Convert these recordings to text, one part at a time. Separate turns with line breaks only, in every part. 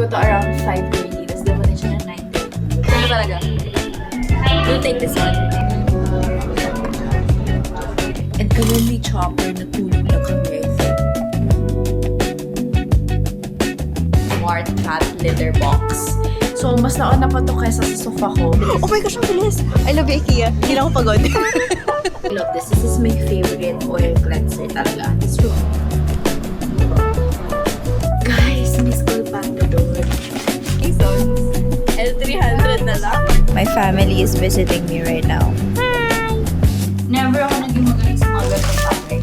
ko to around 5:30. Tapos dumating siya ng 9:30. Ano talaga? We'll take this one. And kami ni Chopper, natulog na kami. Smart cat litter box. So, mas nauna pa to kaysa sa sofa ko.
Oh my gosh, ang bilis! I love IKEA. Hindi na ako pagod.
I love this. This is my favorite oil cleanser talaga. It's true. Guys, may school pa to doon. L300 na lang.
My family is visiting me right now.
Never ako naging magaling sa mga ganitong bagay.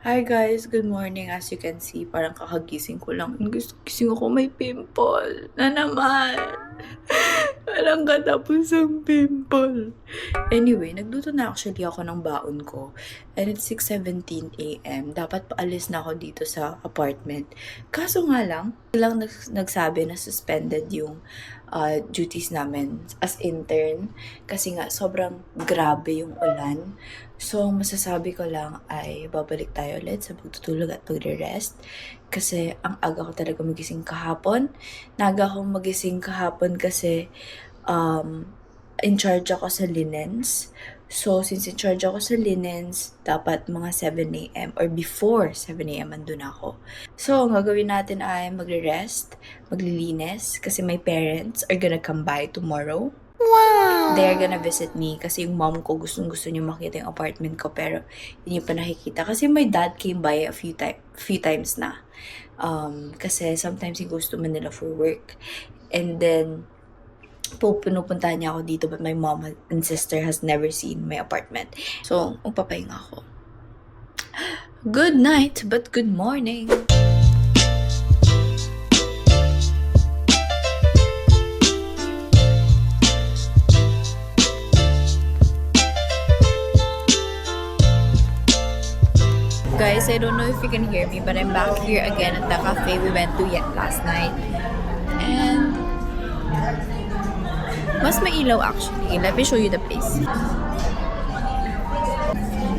Hi guys, good morning. As you can see, parang kakagising ko lang. Gising ako, may pimple na naman. Parang katapusang pimple. Anyway, nagluto na actually ako ng baon ko. And it's 6:17 a.m. Dapat paalis na ako dito sa apartment. Kaso nga lang nagsabi na suspended yung duties namin as intern. Kasi nga, sobrang grabe yung ulan. So, masasabi ko lang ay babalik tayo ulit sa pagtutulog at pagre-rest. Kasi ang aga ko talaga magising kahapon. Naga akong magising kahapon kasi in charge ako sa linens. So, since in charge ako sa linens, dapat mga 7 a.m. or before 7 a.m. andun ako. So, ang gagawin natin ay magre-rest, maglilinis, kasi my parents are gonna come by tomorrow. Wow! They're gonna visit me kasi yung mom ko gustong-gusto niyo makita yung apartment ko pero hindi niyo pa nakikita. Kasi my dad came by a few times na. Kasi sometimes he goes to Manila for work. And then, pinupuntahan niya ako dito but my mom and sister has never seen my apartment. So, magpapahinga ako. Good night, but good morning! Guys, I don't know if you can hear me, but I'm back here again at the cafe we went to yet last night. And mas mailaw actually. Let me show you the place.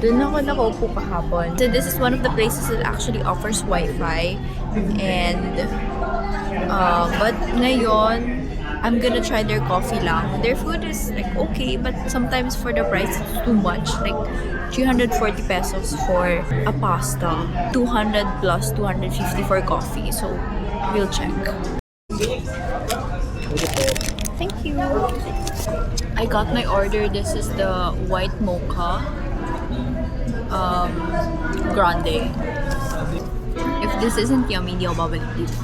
Doon ako nakaupo kahapon. So this is one of the places that actually offers Wi-Fi. And but ngayon, I'm gonna try their coffee lang. Their food is like okay, but sometimes for the price it's too much. Like 340 pesos for a pasta, 200 plus 250 for coffee. So we'll check. Thank you. I got my order. This is the white mocha grande. If this isn't yummy, hindi ako babalik dito.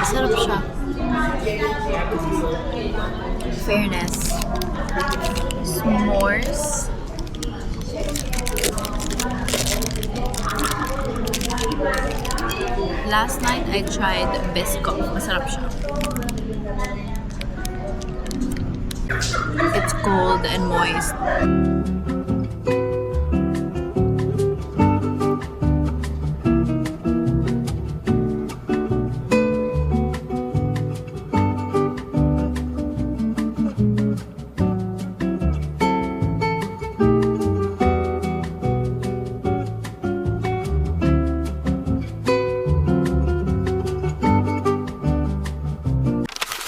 Sarap siya. Fairness. S'mores. Last night, I tried Biscoff. Masarap siya. It's cold and moist.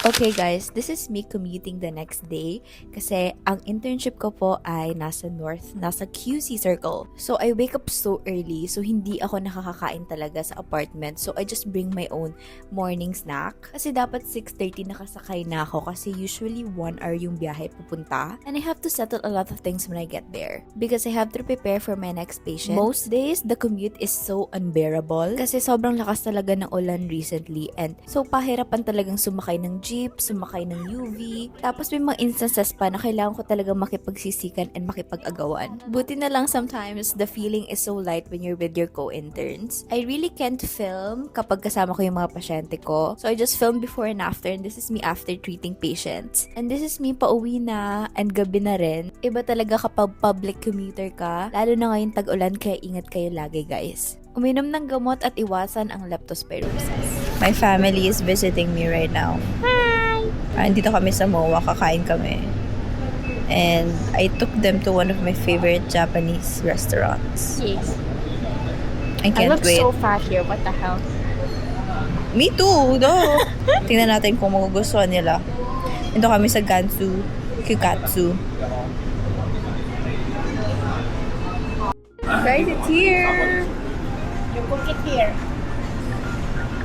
Okay guys, this is me commuting the next day kasi ang internship ko po ay nasa north, nasa QC Circle. So I wake up so early so hindi ako nakakakain talaga sa apartment. So I just bring my own morning snack. Kasi dapat 6:30 nakasakay na ako kasi usually 1 hour yung biyahe pupunta. And I have to settle a lot of things when I get there because I have to prepare for my next patient. Most days, the commute is so unbearable kasi sobrang lakas talaga ng ulan recently and so pahirapan talagang sumakay ng jeep, sumakay ng UV. Tapos may mga instances pa na kailangan ko talaga makipagsisikan and makipag-agawan. Buti na lang sometimes the feeling is so light when you're with your co-interns. I really can't film kapag kasama ko yung mga pasyente ko. So I just film before and after and this is me after treating patients. And this is me pauwi na and gabi na rin. Iba talaga kapag public commuter ka, lalo na ngayon tag-ulan kaya ingat kayo lagi guys. Uminom ng gamot at iwasan ang leptospirosis.
My family is visiting me right now. Andito kami sa MOA, kakain kami. And I took them to one of my favorite Japanese restaurants.
Yes.
I
I
can't
look
wait.
so fat here. What the hell?
Me too, no? Tingnan natin kung magugustuhan nila. Ito kami sa Gansu Kikatsu. Guys, it's here!
You cook it here.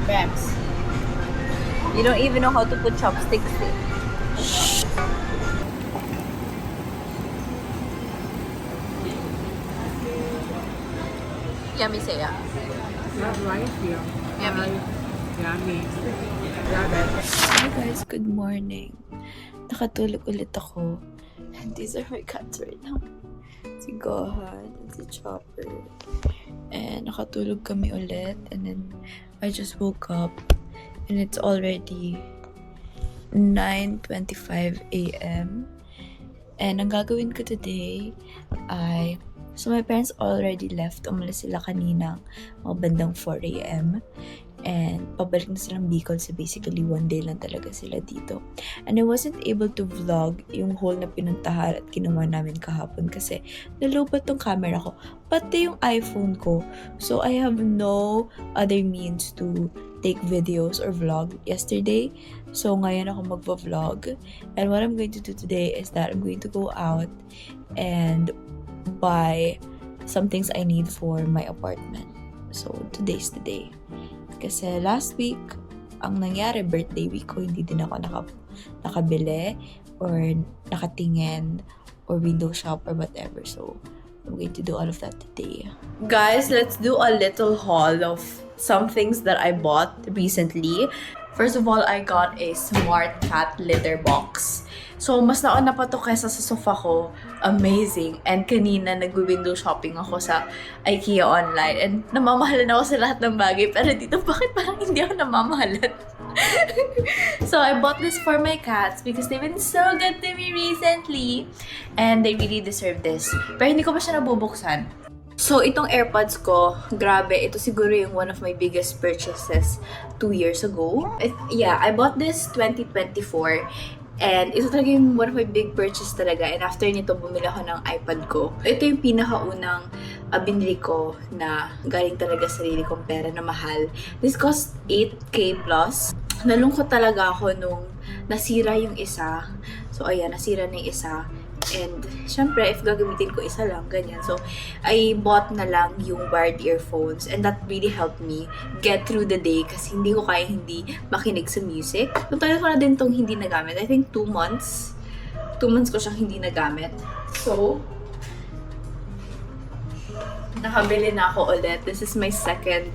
Babs.
You don't even know how to put chopsticks in. Yummy, Saya.
Not right here.
Yummy.
Yummy. Love it.
Hi guys, good morning. Nakatulog ulit ako. And these are my cats right now. Si Gohan and si Chopper. And nakatulog kami ulit. And then I just woke up. And it's already 9:25 a.m. And ang gagawin ko today ay... So my parents already left. Umalis sila kanina mga bandang 4 a.m. And pabalik na silang Bicol. So basically, one day lang talaga sila dito. And I wasn't able to vlog yung whole na pinuntahan at ginawa namin kahapon kasi nalobat tong camera ko. Pati yung iPhone ko. So I have no other means to take videos or vlog yesterday. So ngayon ako magva-vlog. And what I'm going to do today is that I'm going to go out and buy some things I need for my apartment. So today's the day. Kasi last week, ang nangyari, birthday week ko, hindi din ako nakabili or nakatingin or window shop or whatever. So, I'm going to do all of that today. Guys, let's do a little haul of some things that I bought recently. First of all, I got a smart cat litter box. So, mas nauna pa to kesa sa sofa ko. Amazing. And kanina, nag-window shopping ako sa IKEA online. And namamahalan ako sa lahat ng bagay. Pero dito, bakit parang hindi ako namamahalan? So, I bought this for my cats because they've been so good to me recently. And they really deserve this. Pero hindi ko pa siya nabubuksan. So, itong AirPods ko, grabe, ito siguro yung one of my biggest purchases 2 years ago. I bought this 2024. And ito talaga yung one of my big purchase talaga. And after nito, bumili ako ng iPad ko. Ito yung pinakaunang binili ko na galing talaga sa sarili kong pera na mahal. This cost 8K plus. Nalungkot talaga ako nung nasira yung isa. So, ayan, nasira na yung isa. And, syempre, if gagamitin ko isa lang, ganyan. So, I bought na lang yung wired earphones. And that really helped me get through the day kasi hindi ko kaya hindi makinig sa music. So, tagal ko na din tong hindi nagamit. I think 2 months. 2 months ko siyang hindi nagamit. So, nakabili na ako ulit. This is my second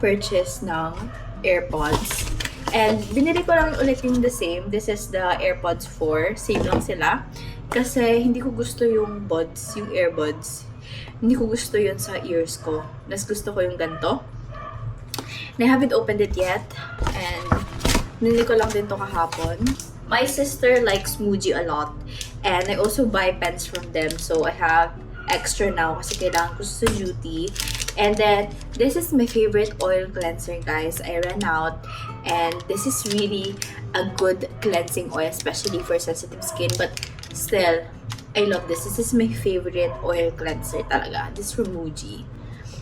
purchase ng AirPods. And, binili ko lang ulit yung the same. This is the AirPods 4. Same lang sila. Kasi hindi ko gusto yung buds, yung earbuds. Hindi ko gusto yun sa ears ko. Mas gusto ko yung ganito. And I haven't opened it yet. And nili ko lang din to kahapon. My sister likes Muji a lot. And I also buy pens from them. So I have extra now kasi kailangan ko sa duty. And then, this is my favorite oil cleanser, guys. I ran out. And this is really a good cleansing oil, especially for sensitive skin. But still, I love this. This is my favorite oil cleanser talaga. This from Muji.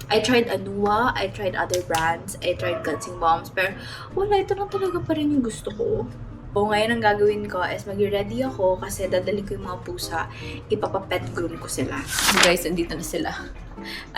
I tried Anua, I tried other brands, I tried cleansing balms, pero wala, ito lang talaga pa rin yung gusto ko. O ngayon ang gagawin ko is mag-ready ako kasi dadali ko yung mga pusa. Ipapapet groom ko sila. So guys, andito na sila.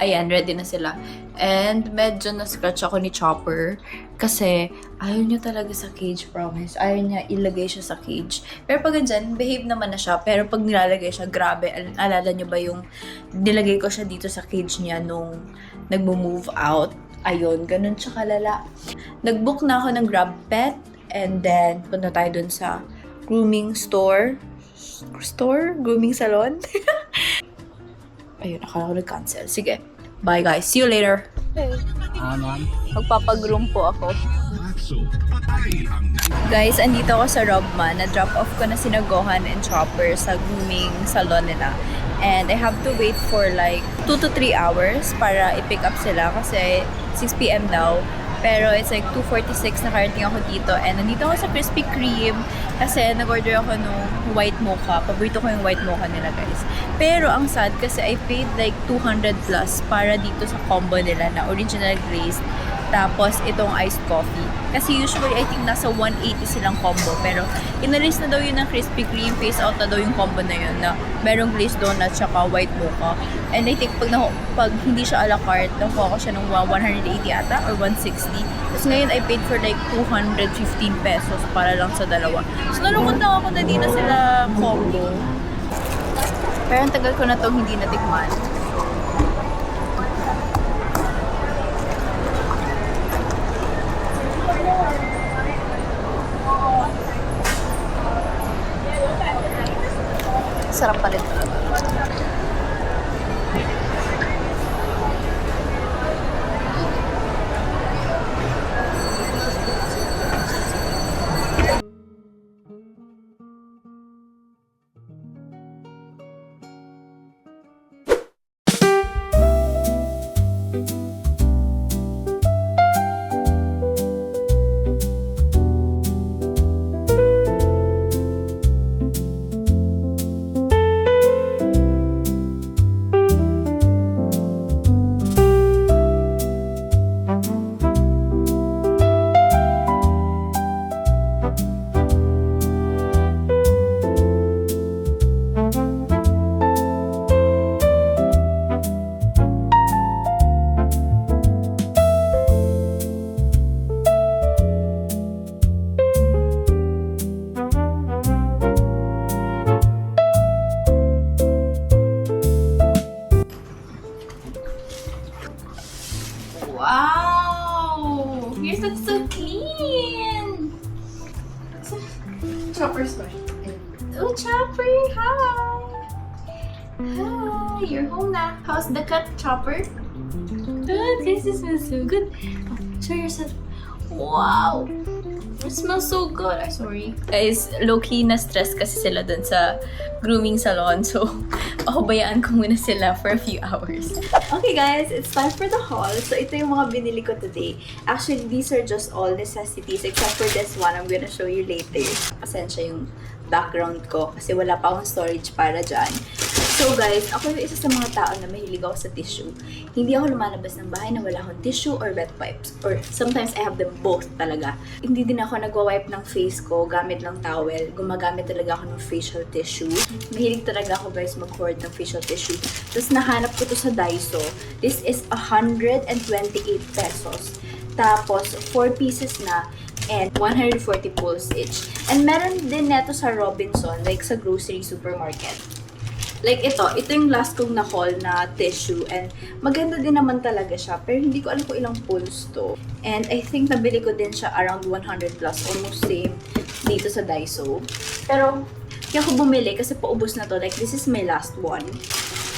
Ayan, ready na sila. And medyo na-scratch ako ni Chopper kasi ayaw niya talaga sa cage, promise. Ayaw niya ilagay siya sa cage. Pero pag andyan, behave naman na siya. Pero pag nilalagay siya, grabe. Alala niyo ba yung nilagay ko siya dito sa cage niya nung nagmo-move out? Ayun, ganun siya kalala. Nag-book na ako ng Grab Pet. And then, punta tayo dun sa grooming store. Grooming salon? Ayun, akala ko nag-cancel. Sige. Bye guys. See you later.
Ma'am.
Magpapagroom po ako. Guys, andito ako sa Robman. Na-drop off ko na sinagohan and Chopper sa grooming salon nila. And I have to wait for like 2 to 3 hours para i-pick up sila kasi 6 p.m. daw. Pero it's like 2:46 na karating ako dito. And nandito ako sa Krispy Kreme kasi nag-order ako nung white mocha. Paborito ko yung white mocha nila, guys. Pero ang sad kasi I paid like 200 plus para dito sa combo nila na original glazed. Tapos itong iced coffee. Kasi usually I think nasa 180 silang combo. Pero inalis na daw yun ng Krispy Kreme. Face out na daw yung combo na yun na merong glazed donut tsaka white mocha. And I think pag hindi siya a la carte, nakuha ko siya ng 180 ata or 160. Tapos ngayon I paid for like 215 pesos para lang sa dalawa. So nalungkot lang ako na di na sila combo. Pero ang tagal ko na itong hindi natikman. Sarap pa rin talaga. Wow! Yours looks so clean! Chopper's fine. Oh, Chopper! Hi! Hi! You're home na. How's the cut, Chopper? Good! Guys, this smells so good. Oh, show yourself. Wow! It smells so good. I'm sorry. Guys, low-key na-stress kasi sila dun sa grooming salon. So, pakubayaan ko muna sila for a few hours. Okay guys, it's time for the haul. So, ito yung mga binili ko today. Actually, these are just all necessities except for this one. I'm gonna show you later. Pasensya yung background ko kasi wala pa akong storage para dyan. So guys, ako yung isa sa mga tao na mahilig ako sa tissue. Hindi ako lumalabas ng bahay na wala akong tissue or wet wipes. Or sometimes I have them both talaga. Hindi din ako nagwa-wipe ng face ko gamit ng towel. Gumagamit talaga ako ng facial tissue. Mahilig talaga ako guys mag-hoard ng facial tissue. Tapos nahanap ko to sa Daiso. This is 128 pesos. Tapos 4 pieces na and 140 pulls each. And meron din neto sa Robinson, like sa grocery supermarket. Like ito yung last kong na-haul na tissue and maganda din naman talaga siya pero hindi ko alam kung ilang pulls to. And I think nabili ko din siya around 100 plus, almost same dito sa Daiso. Pero kaya ako bumili kasi paubos na to, like this is my last one.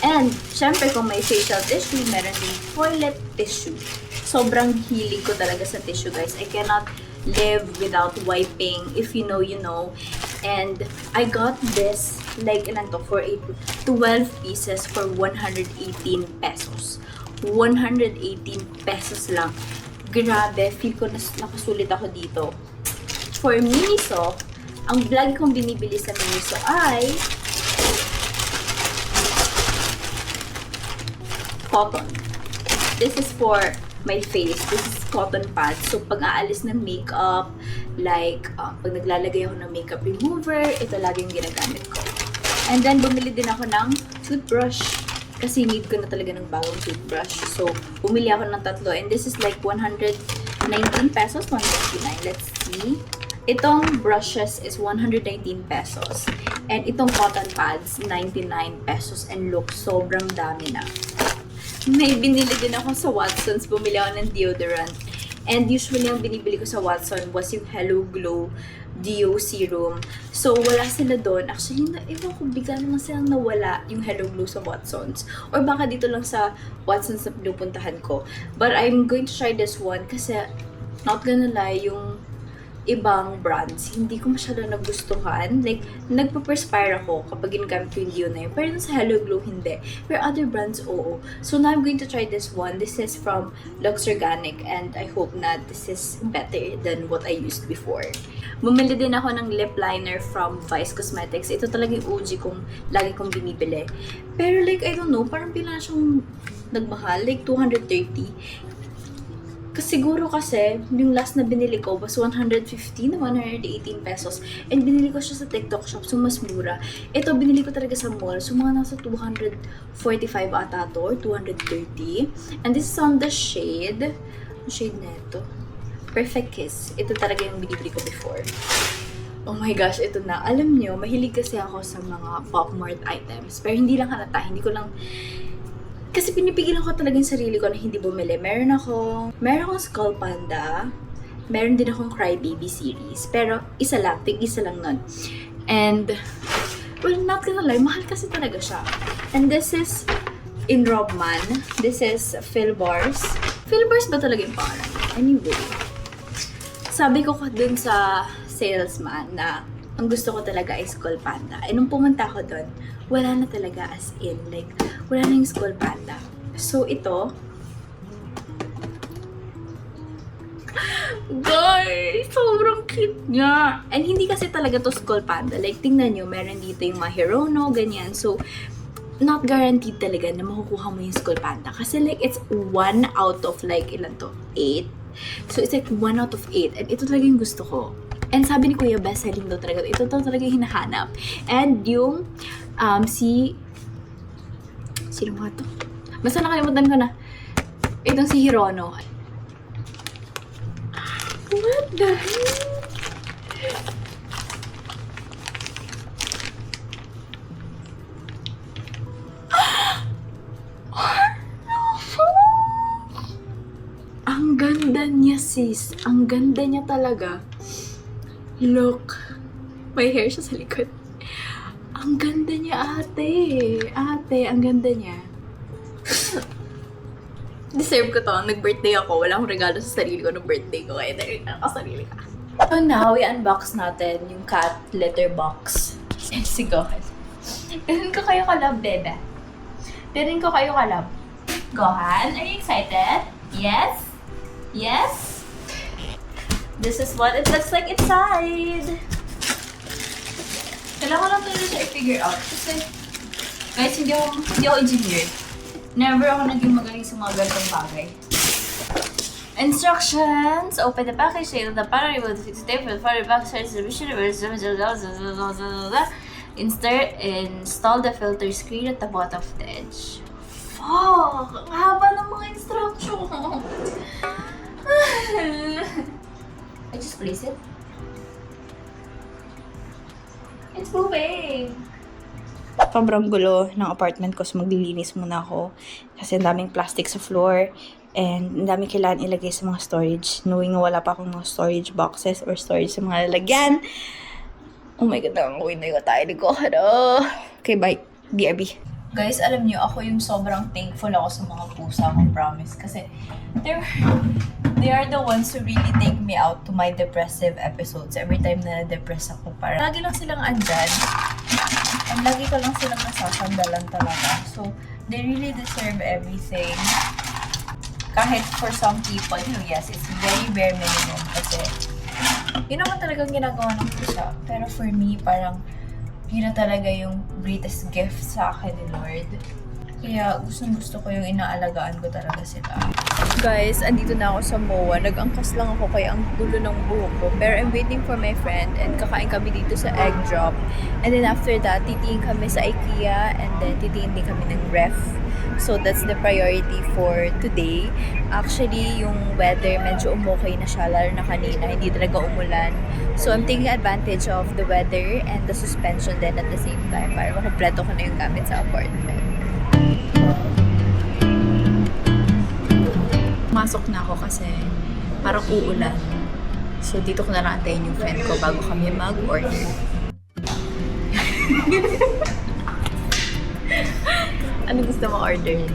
And syempre kung may facial tissue, meron din toilet tissue. Sobrang hilig ko talaga sa tissue guys. I cannot live without wiping. If you know, you know. And I got this, like, ilan to? For 12 pieces for 118 pesos. 118 pesos lang. Grabe, feel ko na nakasulit ako dito. For Miniso, ang lagi kong binibili sa Miniso ay cotton. This is for my face. This is cotton pads. So, pag aalis ng makeup, Like, pag naglalagay ako ng makeup remover, ito lagi yung ginagamit ko. And then, bumili din ako ng toothbrush. Kasi need ko na talaga ng bagong toothbrush. So, bumili ako ng tatlo. And this is like 119 pesos, 129. Let's see. Itong brushes is 119 pesos. And itong cotton pads, 99 pesos. And look, sobrang dami na. May binili din ako sa Watsons. Bumili ako ng deodorant. And usually, ang binibili ko sa Watson was yung Hello Glow Deo Serum. So, wala sila doon. Actually, ewan ko, bigla naman silang nawala yung Hello Glow sa Watsons. Or baka dito lang sa Watsons na pinupuntahan ko. But I'm going to try this one kasi, not gonna lie, yung ibang brands, hindi ko masyado nagustuhan. Like, nagpa-perspire ako kapag ginagamit ko yung Deo na yun. Pero sa Hello Glow, hindi. Pero other brands, oo. So, now I'm going to try this one. This is from Lux Organic and I hope na this is better than what I used before. Bumili din ako ng lip liner from Vice Cosmetics. Ito talaga yung OG kong lagi kong binibili. Pero like, I don't know, parang bilang siyang nagmahal. Like, 230. Siguro kasi, yung last na binili ko was 115 na 118 pesos. And binili ko siya sa TikTok shop, so mas mura. Ito, binili ko talaga sa mall. So, mga nasa 245 ata to, or 230. And this is on the shade. Ang shade na ito. Perfect Kiss. Ito talaga yung binibili ko before. Oh my gosh, ito na. Alam nyo, mahilig kasi ako sa mga Pop Mart items. Pero hindi lang halata, hindi ko lang... Kasi pinipigilan ko talaga yung sarili ko na hindi bumili. Meron akong Skull Panda. Meron din akong Cry Baby series. Pero isa lang nun. And, well, not gonna lie, mahal kasi talaga siya. And this is in Robman. This is Philbars. Philbars ba talaga yung pangalan? Anyway, sabi ko dun sa salesman na ang gusto ko talaga ay Skull Panda. And nung pumunta ako dun, wala na talaga as in. Like, wala na yung Skull Panda. So, ito. Guys, sobrang cute niya. And hindi kasi talaga to Skull Panda. Like, tingnan nyo, meron dito yung mga Hirono, ganyan. So, not guaranteed talaga na makukuha mo yung Skull Panda. Kasi like, it's 1 out of like, ilan to? 8. So, it's like 1 out of 8. And ito talaga yung gusto ko. And sabi ni Kuya, best-selling daw talaga. Ito talaga yung hinahanap. And yung, sino nga to? Basta nakalimutan ko na. Itong si Hirono. What the heck? Ang ganda niya, sis. Ang ganda niya talaga. Look. May hair siya sa likod. Ang ganda niya, ate. Ate, ang ganda niya. Deserve ko to. Nag-birthday ako. Wala akong regalo sa sarili ko ng birthday ko. Kaya dahil ako sarili ka. So now, i-unbox natin yung cat litter box. Let's go. Tirin ko kayo kalab, bebe. Tirin ko kayo kalab. Gohan, are you excited? Yes? Yes? This is what it looks like inside. Kailangan lang talaga siya i-figure out. Kasi, guys, hindi ako engineer. Never ako naging magaling sa mga ganitong bagay. Instructions. Open the package, take the battery, remove the fixed tape, for the back side distribution, install the filter screen at the bottom of the edge. Fuck! Ang haba ng mga instructions. I just place it. It's moving! Sobrang gulo ng apartment ko, so maglilinis muna ako. Kasi ang daming plastic sa floor. And ang daming kailangan ilagay sa mga storage. Knowing na wala pa akong mga storage boxes or storage sa mga lalagyan. Oh my God, nakakawin na yung tayo ko. Okay, bye. BRB. Guys, alam niyo, ako yung sobrang thankful ako sa mga pusa kong promise. Kasi they are the ones who really take me out to my depressive episodes. Every time na na-depress ako, parang lagi lang silang andyan. And lagi ko lang silang nasasandalan talaga. So, they really deserve everything. Kahit for some people, you know, yes, it's very bare minimum. Kasi, yun naman talagang ginagawa ng pusa. Pero for me, parang, yun na talaga yung greatest gift sa akin ni Lord. Kaya gustong-gusto ko yung inaalagaan ko talaga sila. Guys, andito na ako sa MOA. Nag-angkas lang ako kaya ang dulo ng buhok ko. Pero I'm waiting for my friend and kakain kami dito sa egg drop. And then after that, titingin kami sa IKEA and then titingin din kami ng ref. So that's the priority for today. Actually, yung weather medyo umokay na siya, lalo na kanina. Hindi talaga umulan. So I'm taking advantage of the weather and the suspension then at the same time para makompleto ko na yung gamit sa apartment. Masok na ako kasi parang uulan. So, dito ko na natin yung friend ko bago kami mag-order. Ano gusto mo order?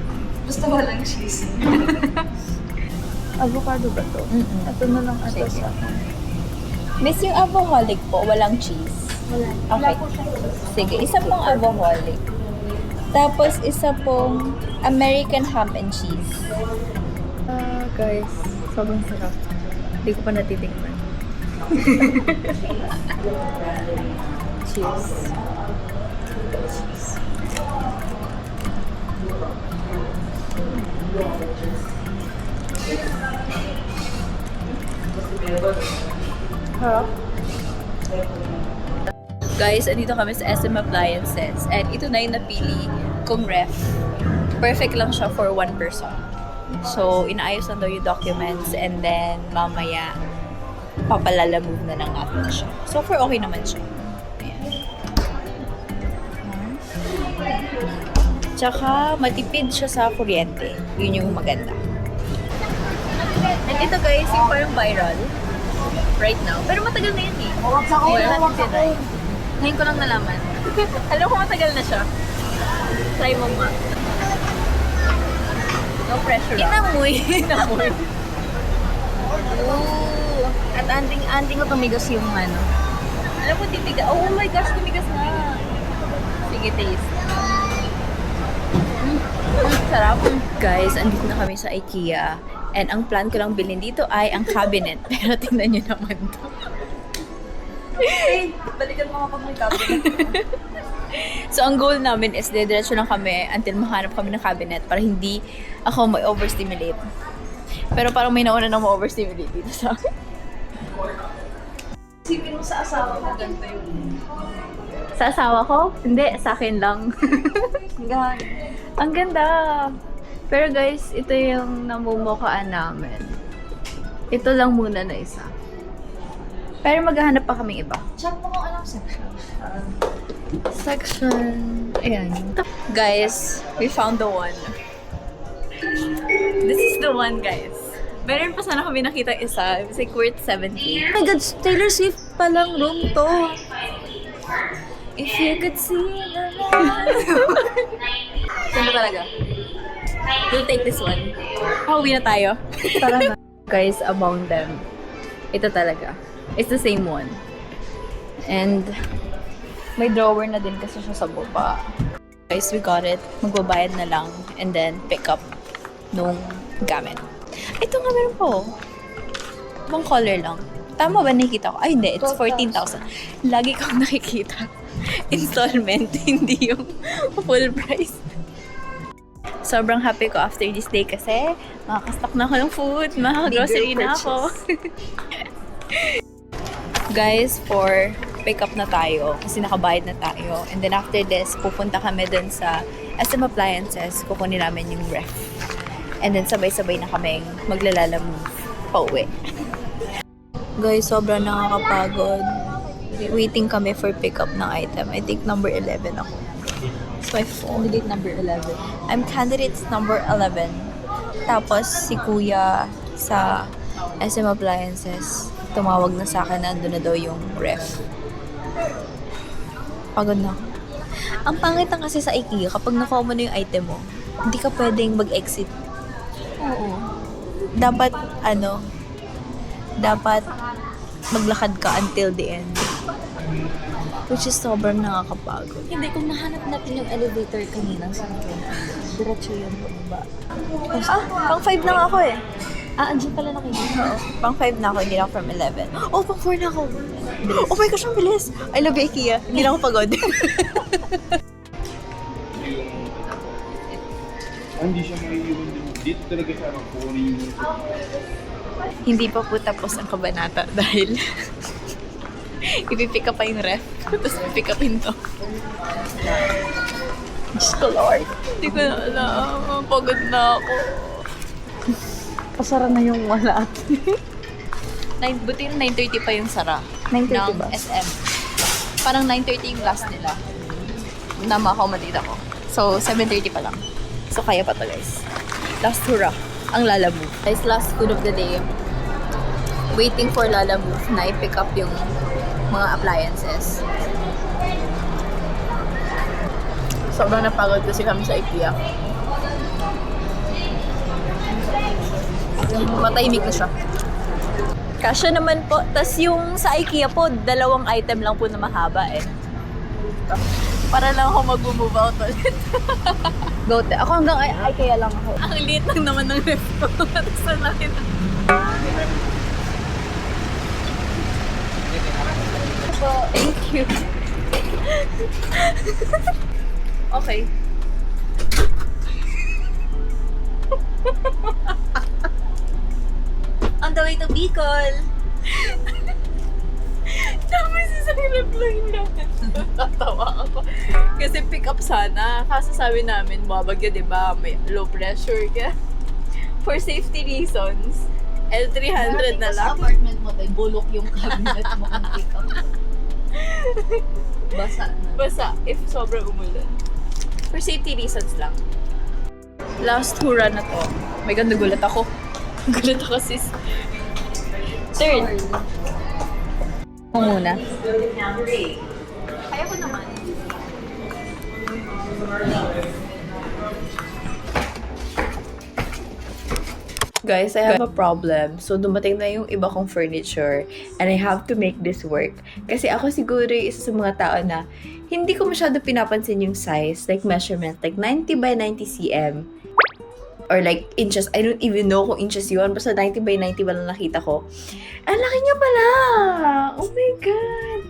Gusto ko lang cheese.
Avocado ba to? Ito na lang ito sa
Miss, yung avoholic po, walang cheese.
Wala.
Okay. Sige, isa pong avoholic. Tapos, isa pong American ham and cheese.
Guys, sobrang sarap. Hindi ko pa natitikman. Cheers. Guys, andito kami sa SM Appliances and ito na yung napili kong ref. Perfect lang siya for one person. So, inaayos lang daw yung documents and then mamaya papalalamove na lang natin siya. So, for okay naman siya. Ayan. Tsaka, matipid siya sa kuryente. Yun yung maganda. And ito guys, yung parang viral right now. Pero matagal na yun eh. Ngayon natin tinry. Ngayon ko lang nalaman. Alam ko matagal na siya. Try mo ma. No pressure. Inamoy. Inamoy.
Ooh. At anting ko tumigas yung ano.
Alam mo, titigas. Oh my gosh, tumigas na. Sige, taste. Sarap. Guys, andito na kami sa IKEA. And ang plan ko lang bilhin dito ay ang cabinet. Pero tingnan nyo naman to.
Hey, balikan mo kapag may cabinet.
So, ang goal namin is diretso lang kami until mahanap kami ng cabinet para hindi ako ma-overstimulate. Pero parang may nauna na ma-overstimulate dito sa akin.
Isipin mo sa asawa ko, ganito yung...
Sa asawa ko? Hindi, sa akin lang.
Gahan.
Ang ganda! Pero guys, ito yung namumukaan namin. Ito lang muna na isa. Pero maghahanap pa kaming iba.
Check mo kung anong section.
Section... Ayan. Guys, we found the one. This is the one, guys. Meron pa sana kami nakita isa. It was like worth 70.
Oh my God, Taylor Swift palang room to.
If you could see the light. Saan talaga? We'll take this one. Pauwi na tayo. Tara na. Guys, among them, ito talaga. It's the same one. And may drawer na din kasi siya sa baba. Guys, we got it. Magbabayad na lang. And then pick up nung gamit. Ito nga meron po. Ibang color lang. Tama ba nakikita ko? Ay, hindi. It's 14,000. Lagi kang nakikita. Installment, hindi yung full price. Sobrang happy ko after this day kasi makakastock na ako ng food, makaka-grocery na ako. Guys, for pick up na tayo kasi nakabayad na tayo. And then after this, pupunta kami dun sa SM Appliances. Kukunin namin yung ref. And then sabay-sabay na kaming maglalalamove pauwi. Guys, sobrang nakakapagod. Waiting kami for pick up ng item. I think number 11 ako. It's my phone.
Candidate number 11.
I'm candidate number 11. Tapos si kuya sa SM Appliances tumawag na sa akin na andun na daw yung ref. Pagod na ako. Ang pangit lang kasi sa IKEA, kapag nakuha mo na yung item mo, hindi ka pwedeng mag-exit.
Oo.
Dapat, dapat maglakad ka until the end. Which is sobrang nakakapagod.
Hindi, kung nahanap natin yung elevator kanina sa akin, diretso yun bumaba.
Pang 5 na nga ako eh.
Andyan pala nakikita.
Oo. Pang 5 na ako, hindi na ako from 11. Oh, pang 4 na ako. Oh my gosh, ang bilis. I love IKEA. Hindi na ako pagod.
Hindi siya maiiwan din. dito talaga siya mag-pouring.
Hindi pa po tapos ang kabanata dahil ipipick up pa yung ref. Tapos ipipick upin to. Diyos ko, Lord. Hindi ko na alam. Pagod na ako.
Pasara na yung wala.
Buti yung 9:30 pa yung sara.
9:30
ng
ba?
SM. Parang 9:30 yung last nila. Na-accommodate ako. So, 7:30 pa lang. So, kaya pa to, guys. Last hurrah. Ang Lala Move. Guys, last food of the day. Waiting for Lala Move na i-pick up yung mga appliances.
Sobrang napagod kasi kami sa IKEA.
Matahimik na siya. Kasya naman po. Tas yung sa IKEA po, 2 item lang po na mahaba eh. Para lang ako mag-move out ulit.
Go te. Ako hanggang IKEA lang ako.
Ang liit lang naman ng ref ko. Tapos ang laki na. Thank you. Okay. On the way to Bicol. Tapos isang ref lang natin. Tatawa ako. Kasi pick up sana. Kaso sabi namin, babagyo, di ba? May low pressure. Kaya, for safety reasons, L300 na lang.
apartment mo, tayo bulok yung cabinet mo kung pick up. Basa na.
Basta, if sobrang umulan. For safety reasons lang. Last hura na to. May ganda, gulat ako. Gulat ako, sis. Third. Ako muna. Kaya ko naman.
Guys, I have a problem. So, dumating na yung iba kong furniture and I have to make this work. Kasi ako siguro yung isa sa mga tao na hindi ko masyado pinapansin yung size, like measurement, like 90 by 90 cm. Or like inches. I don't even know kung inches yun. Basta 90 by 90 ba lang nakita ko. Ang laki niya pala! Oh my God!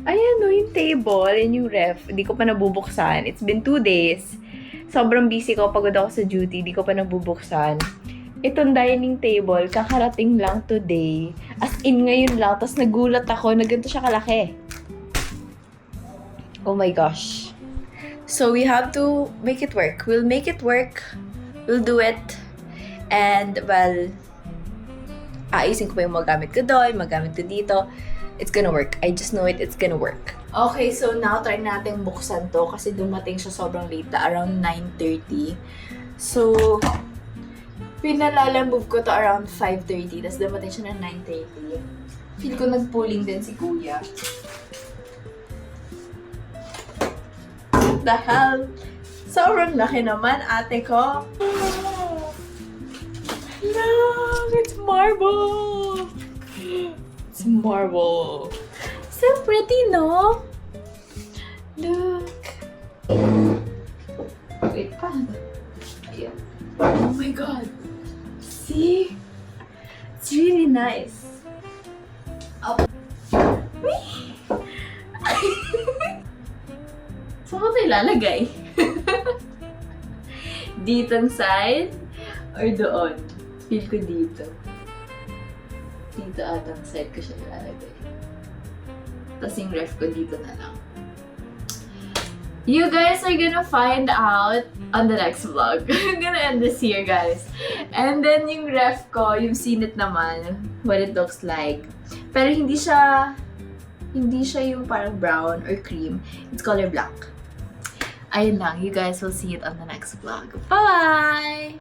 Ayan no, yung table and yung ref. Hindi ko pa nabubuksan. It's been 2 days. Sobrang busy ko. Pagod ako sa duty. Hindi ko pa nabubuksan. Itong dining table, kakarating lang today. As in, ngayon lang. Tapos nagulat ako na ganito siya kalaki. Oh my gosh. So, we have to make it work. We'll make it work. We'll do it. And, well, ayusin ko pa yung magamit ko doon, magamit ko dito. It's gonna work. I just know it. It's gonna work. Okay, so now try natin buksan to kasi dumating siya sobrang late na around 9:30. So, pinalalamove ko to around 5:30. Tapos dumating siya ng 9:30. Feel ko nag-pulling din si Kuya. What the hell? Sobrang laki naman, ate ko. Look, it's marble. It's marble. So pretty, no? Look. Wait pa. Ayan. Oh my God. See? It's really nice. Oh. Saan ko ito ilalagay? Ditong side? Or doon? Feel ko dito. Dito atang side ko siya ilalagay. Tapos yung ref ko dito na lang. You guys are gonna find out on the next vlog. I'm gonna end this here, guys. And then yung ref ko, you've seen it naman, what it looks like. Pero hindi siya yung parang brown or cream. It's color black. Ayun lang, you guys will see it on the next vlog. Bye!